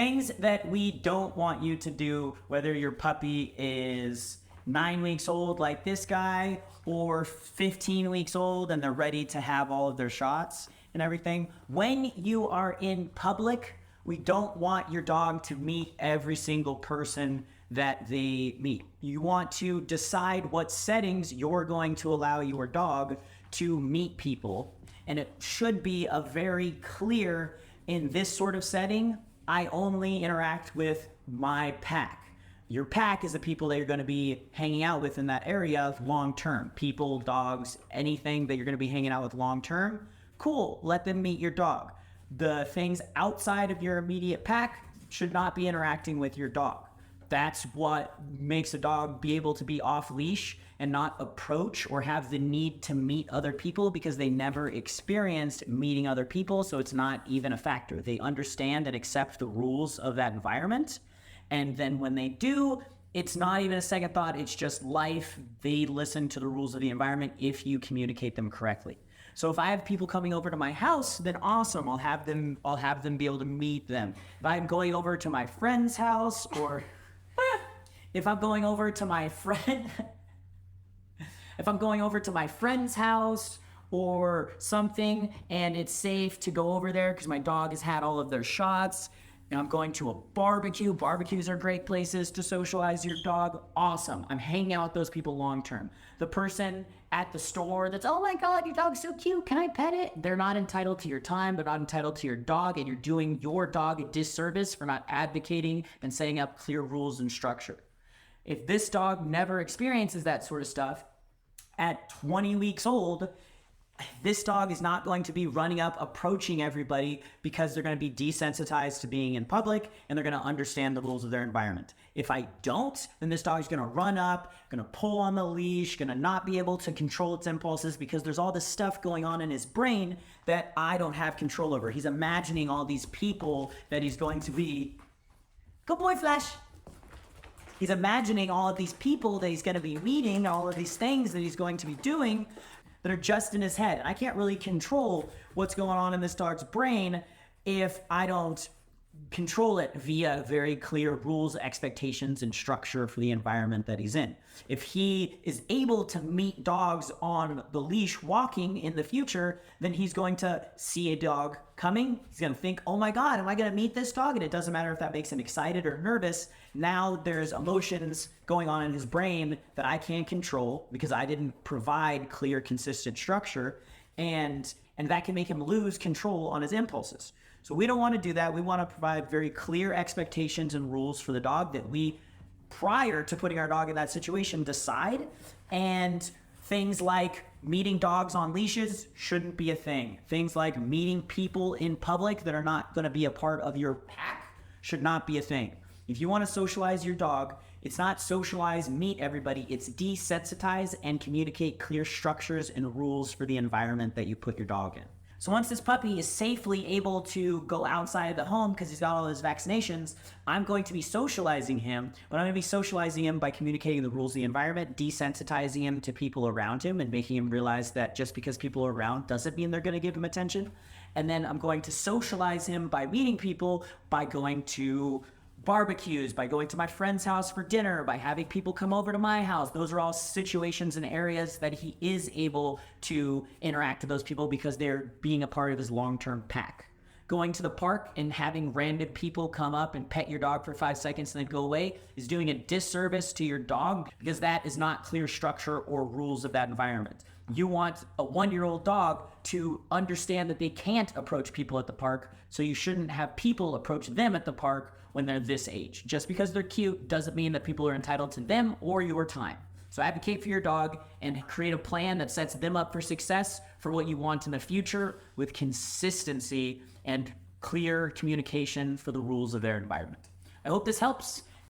Things that we don't want you to do, whether your puppy is 9 weeks old like this guy, or 15 weeks old and they're ready to have all of their shots and everything. When you are in public, we don't want your dog to meet every single person that they meet. You want to decide what settings you're going to allow your dog to meet people. And it should be a very clear, in this sort of setting, I only interact with my pack. Your pack is the people that you're going to be hanging out with in that area long term. People, dogs, anything that you're going to be hanging out with long term. Cool, let them meet your dog. The things outside of your immediate pack should not be interacting with your dog. That's what makes a dog be able to be off leash and not approach or have the need to meet other people, because they never experienced meeting other people, so it's not even a factor. They understand and accept the rules of that environment, and then when they do, it's not even a second thought, it's just life. They listen to the rules of the environment if you communicate them correctly. So if I have people coming over to my house, then awesome, I'll have them be able to meet them. If I'm going over to my friend's house, or if I'm going over to my friend's house or something, and it's safe to go over there because my dog has had all of their shots, and I'm going to a barbecue. Barbecues are great places to socialize your dog. Awesome. I'm hanging out with those people long term. The person at the store that's, oh my God, your dog's so cute, can I pet it? They're not entitled to your time. They're not entitled to your dog, and you're doing your dog a disservice for not advocating and setting up clear rules and structure. If this dog never experiences that sort of stuff, at 20 weeks old, this dog is not going to be running up, approaching everybody, because they're going to be desensitized to being in public and they're going to understand the rules of their environment. If I don't, then this dog is going to run up, going to pull on the leash, going to not be able to control its impulses, because there's all this stuff going on in his brain that I don't have control over. He's imagining all these people that he's going to be. Good boy, Flash. He's imagining all of these people that he's going to be meeting, all of these things that he's going to be doing that are just in his head. And I can't really control what's going on in this dog's brain if I don't control it via very clear rules, expectations, and structure for the environment that he's in. If he is able to meet dogs on the leash walking in the future, then he's going to see a dog coming. He's going to think, oh my God, am I going to meet this dog? And it doesn't matter if that makes him excited or nervous. Now there's emotions going on in his brain that I can't control because I didn't provide clear, consistent structure. And that can make him lose control on his impulses. So we don't want to do that. We want to provide very clear expectations and rules for the dog that we, prior to putting our dog in that situation, decide. And things like meeting dogs on leashes shouldn't be a thing. Things like meeting people in public that are not going to be a part of your pack should not be a thing. If you want to socialize your dog, it's not socialize, meet everybody. It's desensitize and communicate clear structures and rules for the environment that you put your dog in. So once this puppy is safely able to go outside the home because he's got all his vaccinations, I'm going to be socializing him, but I'm going to be socializing him by communicating the rules of the environment, desensitizing him to people around him, and making him realize that just because people are around doesn't mean they're going to give him attention. And then I'm going to socialize him by meeting people, by going to barbecues, by going to my friend's house for dinner, by having people come over to my house. Those are all situations and areas that he is able to interact with those people because they're being a part of his long-term pack. Going to the park and having random people come up and pet your dog for 5 seconds and then go away is doing a disservice to your dog, because that is not clear structure or rules of that environment. You want a 1-year-old dog to understand that they can't approach people at the park, so you shouldn't have people approach them at the park when they're this age. Just because they're cute doesn't mean that people are entitled to them or your time. So advocate for your dog and create a plan that sets them up for success for what you want in the future, with consistency and clear communication for the rules of their environment. I hope this helps.